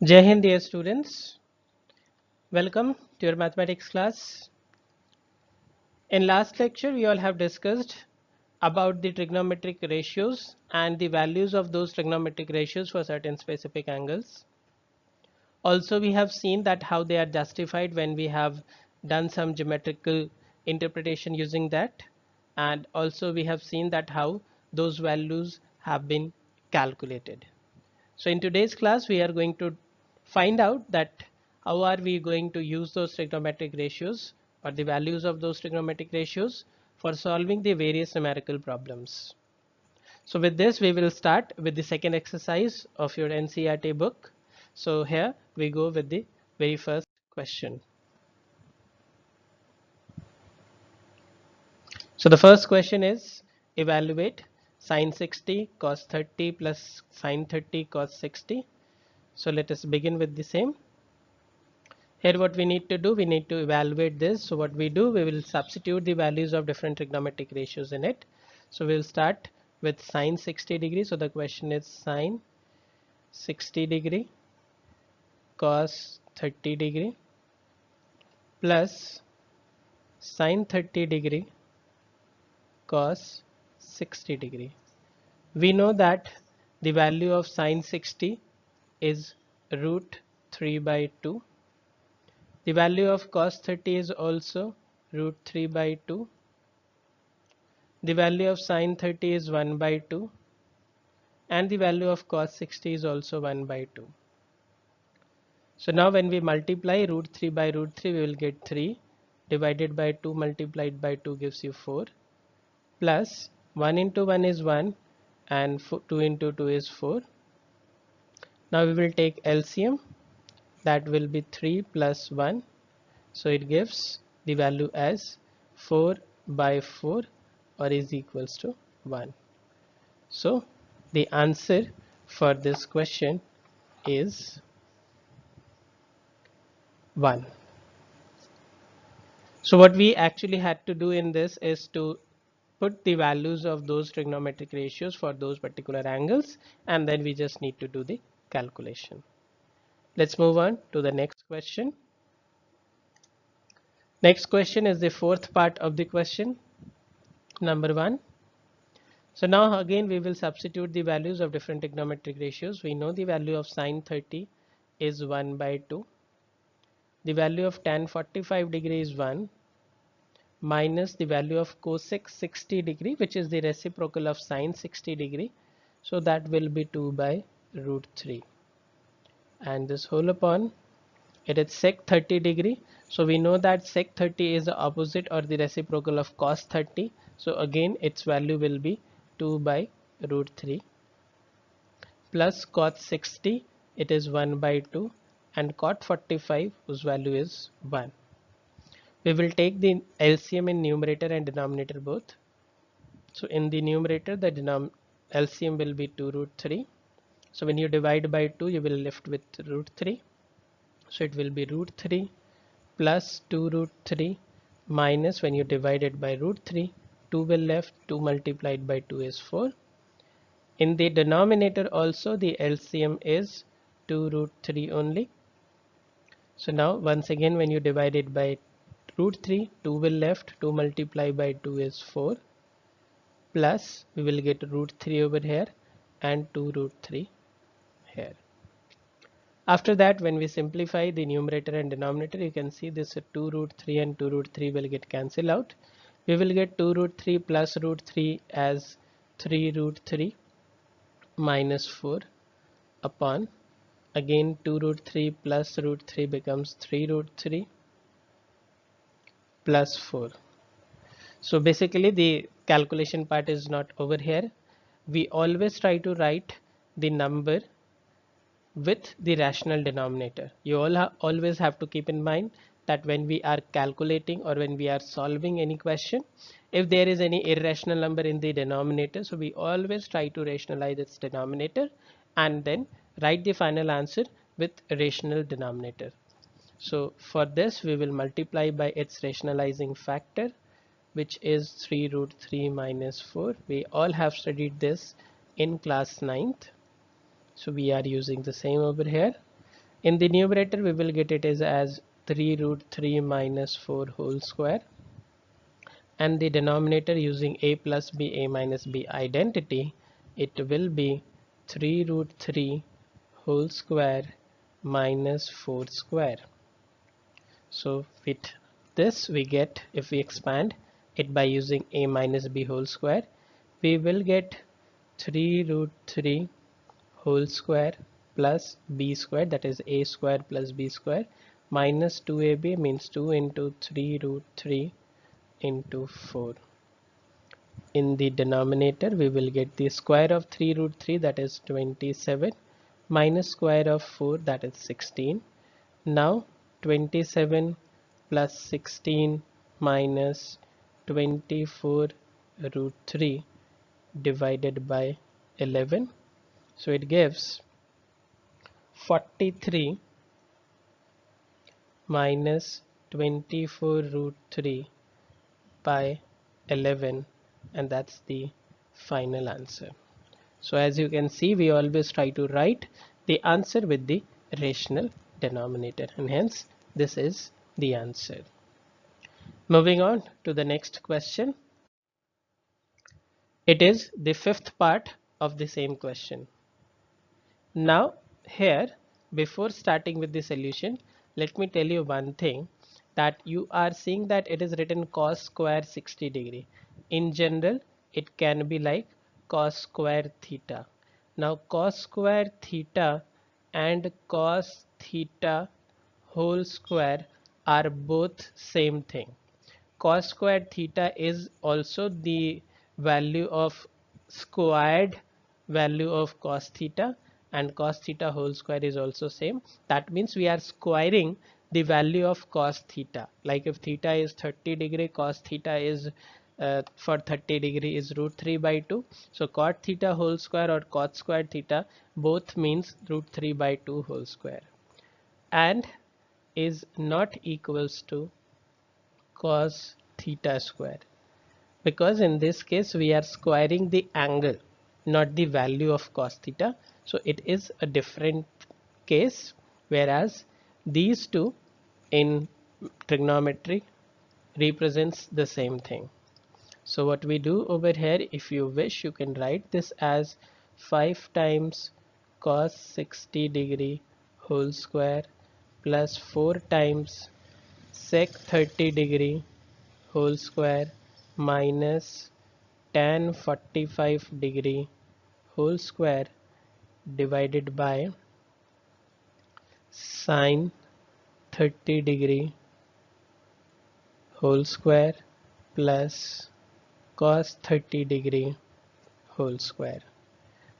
Jai Hind, dear students. Welcome to your mathematics class. In last lecture, we all have discussed about the trigonometric ratios and the values of those trigonometric ratios for certain specific angles. Also, we have seen that how they are justified when we have done some geometrical interpretation using that. And also we have seen that how those values have been calculated. So in today's class, we are going to find out that how are we going to use those trigonometric ratios or the values of those trigonometric ratios for solving the various numerical problems. So with this, we will start with the second exercise of your NCERT book. So here we go with the very first question. So the first question is evaluate sine 60 cos 30 plus sine 30 cos 60. So let us begin with the same. Here what we need to do, we need to evaluate this. So what we do, we will substitute the values of different trigonometric ratios in it. So we'll start with sine 60 degree. So the question is sine 60 degree cos 30 degree plus sine 30 degree cos 60 degree. We know that the value of sine 60 is root 3 by 2. The value of cos 30 is also root 3 by 2. The value of sine 30 is 1 by 2. And the value of cos 60 is also 1 by 2. So now when we multiply root 3 by root 3, we will get 3 divided by 2 multiplied by 2 gives you 4 plus 1 into 1 is 1 and 2 into 2 is 4. Now we will take LCM, that will be 3 plus 1. So it gives the value as 4 by 4 or is equals to 1. So the answer for this question is 1. So what we actually had to do in this is to put the values of those trigonometric ratios for those particular angles, and then we just need to do the calculation. Let's move on to the next question. Next question is the fourth part of the question, number 1. So now again we will substitute the values of different trigonometric ratios. We know the value of sine 30 is 1 by 2. The value of tan 45 degree is 1 minus the value of cosec 60 degree, which is the reciprocal of sine 60 degree. So that will be 2 by root 3. And this whole upon it is sec 30 degree. So we know that sec 30 is the opposite or the reciprocal of cos 30. So again its value will be 2 by root 3 plus cot 60, it is 1 by 2, and cot 45 whose value is 1. We will take the LCM in numerator and denominator both. So in the numerator the LCM will be 2 root 3. So when you divide by 2 you will left with root 3. So it will be root 3 plus 2 root 3 minus, when you divide it by root 3, 2 will left, 2 multiplied by 2 is 4. In the denominator also the LCM is 2 root 3 only. So now once again when you divide it by root 3, 2 will left, 2 multiplied by 2 is 4 plus we will get root 3 over here and 2 root 3 here. After that when we simplify the numerator and denominator, you can see this 2 root 3 and 2 root 3 will get cancelled out. We will get 2 root 3 plus root 3 as 3 root 3 minus 4 upon again 2 root 3 plus root 3 becomes 3 root 3 plus 4. So basically the calculation part is not over here. We always try to write the number with the rational denominator. You always have to keep in mind that when we are calculating or when we are solving any question, if there is any irrational number in the denominator, so we always try to rationalize its denominator and then write the final answer with rational denominator. So for this we will multiply by its rationalizing factor, which is 3 root 3 minus 4. We all have studied this in class 9th. So we are using the same over here, In the numerator we will get it as 3 root 3 minus 4 whole square, and the denominator using a plus b a minus b identity, it will be 3 root 3 whole square minus 4 square. So with this we get, if we expand it by using a minus b whole square, we will get 3 root 3 whole square plus b square, that is a square plus b square, minus 2ab means 2 into 3 root 3 into 4. In the denominator we will get the square of 3 root 3, that is 27, minus square of 4, that is 16. Now 27 plus 16 minus 24 root 3 divided by 11, so it gives 43 minus 24 root 3 by 11, and that's the final answer. So as you can see, we always try to write the answer with the rational denominator, and hence this is the answer. Moving on to the next question. It is the fifth part of the same question. Now here, before starting with the solution, let me tell you one thing, that you are seeing that it is written cos square 60 degree. In general it can be like cos square theta. Now cos square theta and cos theta whole square are both same thing. Cos squared theta is also the value of squared value of cos theta, and cos theta whole square is also same. That means we are squaring the value of cos theta. Like if theta is 30 degree, cos theta is for 30 degree is root 3 by 2. So cot theta whole square or cot squared theta both means root 3 by 2 whole square, and is not equals to cos theta square, because in this case we are squaring the angle, not the value of cos theta. So it is a different case, whereas these two in trigonometry represents the same thing. So what we do over here, if you wish, you can write this as 5 times cos 60 degree whole square plus 4 times sec 30 degree whole square minus tan 45 degree whole square divided by sin 30 degree whole square plus cos 30 degree whole square.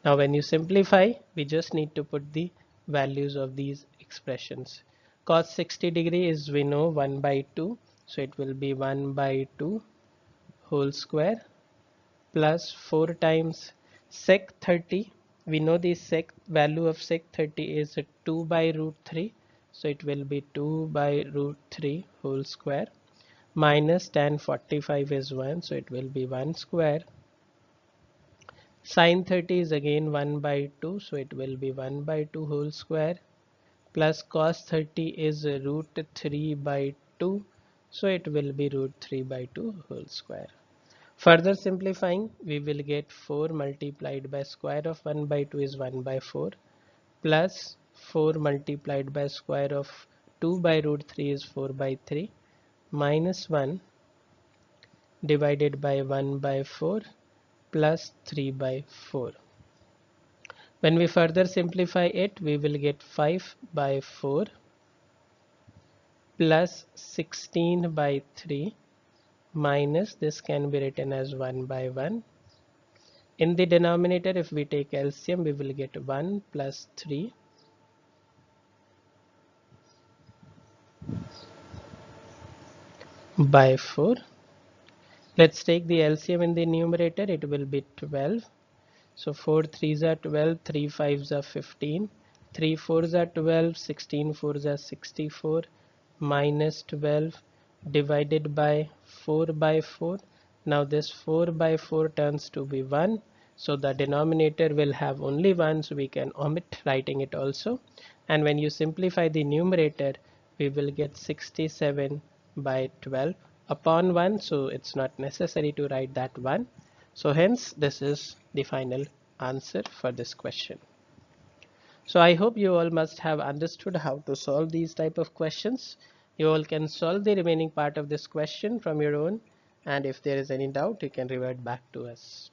Now when you simplify, we just need to put the values of these expressions. Cos 60 degree is, we know, 1 by 2, so it will be 1 by 2 whole square plus 4 times sec 30. We know the sec value of sec 30 is 2 by root 3, so it will be 2 by root 3 whole square minus tan 45 is 1, so it will be 1 square. Sin 30 is again 1 by 2, so it will be 1 by 2 whole square plus cos 30 is root 3 by 2, so it will be root 3 by 2 whole square. Further simplifying, we will get 4 multiplied by square of 1 by 2 is 1 by 4 plus 4 multiplied by square of 2 by root 3 is 4 by 3 minus 1 divided by 1 by 4 plus 3 by 4. When we further simplify it, we will get 5 by 4 plus 16 by 3 minus, this can be written as 1 by 1. In the denominator, if we take LCM, we will get 1 plus 3 by 4. Let's take the LCM in the numerator, it will be 12. So 4 3s are 12, 3 5s are 15, 3 4s are 12, 16 4s are 64 minus 12 divided by 4 by 4. Now this 4 by 4 turns to be 1. So the denominator will have only 1, so we can omit writing it also. And when you simplify the numerator, we will get 67 by 12 upon 1, so it's not necessary to write that 1. So hence this is the final answer for this question. So I hope you all must have understood how to solve these type of questions. You all can solve the remaining part of this question from your own, and if there is any doubt you can revert back to us.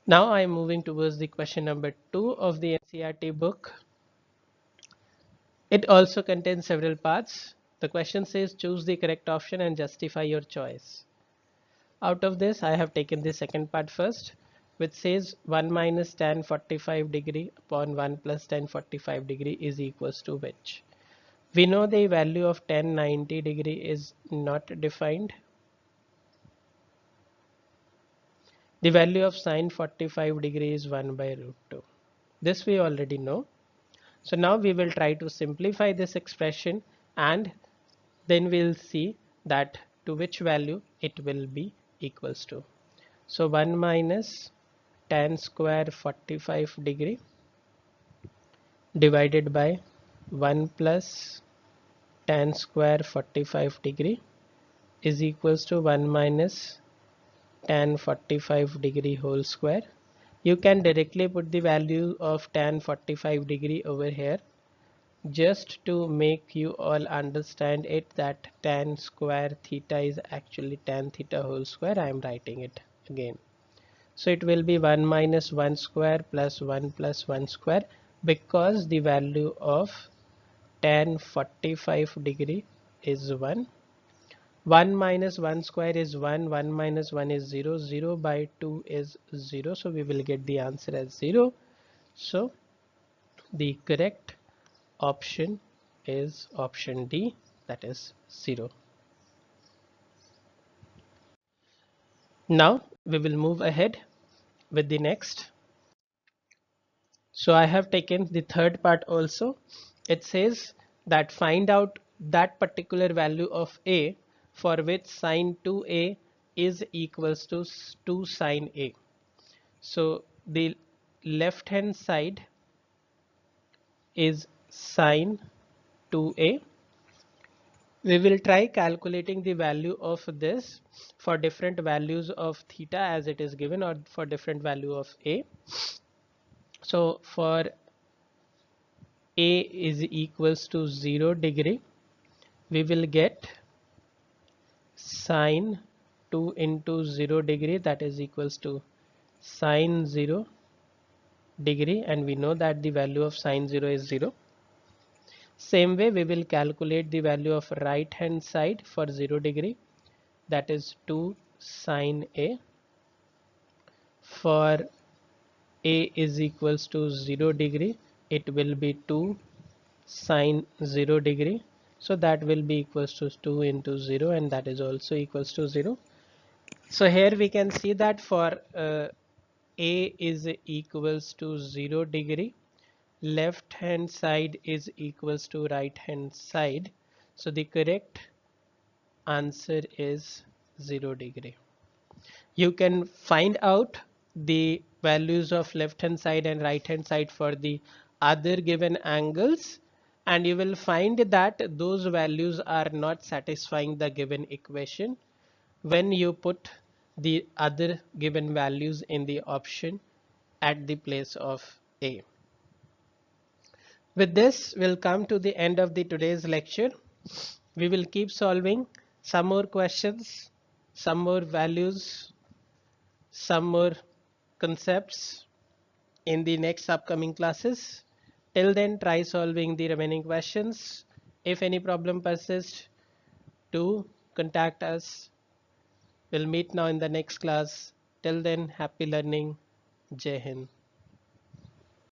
Now I am moving towards the question number 2 of the NCERT book. It also contains several parts. The question says choose the correct option and justify your choice. Out of this I have taken the second part first, which says 1 minus tan 45 degree upon 1 plus tan 45 degree is equals to which? We know the value of tan 90 degree is not defined. The value of sine 45 degree is 1 by root 2. This we already know. So now we will try to simplify this expression and then we'll see that to which value it will be equals to. So 1 minus tan square 45 degree divided by 1 plus tan square 45 degree is equals to 1 minus tan 45 degree whole square. You can directly put the value of tan 45 degree over here just to make you all understand it, that tan square theta is actually tan theta whole square. I am writing it again. So it will be 1 minus 1 square plus 1 plus 1 square, because the value of tan 45 degree is 1. 1 minus 1 square is 1, 1 minus 1 is 0, 0 by 2 is 0, so we will get the answer as 0. So the correct option is option D, that is 0. Now we will move ahead with the next. So I have taken the third part also. It says that find out that particular value of A for which sine 2A is equals to 2 sine A. So the left hand side is sine 2A. We will try calculating the value of this for different values of theta as it is given, or for different value of A. So for A is equals to 0 degree, we will get sine 2 into 0 degree, that is equals to sine 0 degree, and we know that the value of sine 0 is 0. Same way we will calculate the value of right hand side for 0 degree, that is 2 sine A. For A is equals to 0 degree, it will be 2 sine 0 degree, so that will be equals to 2 into 0, and that is also equals to 0. So here we can see that for A is equals to 0 degree, left hand side is equals to right hand side, so the correct answer is 0 degree. You can find out the values of left hand side and right hand side for the other given angles, and you will find that those values are not satisfying the given equation when you put the other given values in the option at the place of A. With this, we'll come to the end of the today's lecture. We will keep solving some more questions, some more values, some more concepts in the next upcoming classes. Till then, try solving the remaining questions. If any problem persists, do contact us. We'll meet now in the next class. Till then, happy learning. Jai Hind.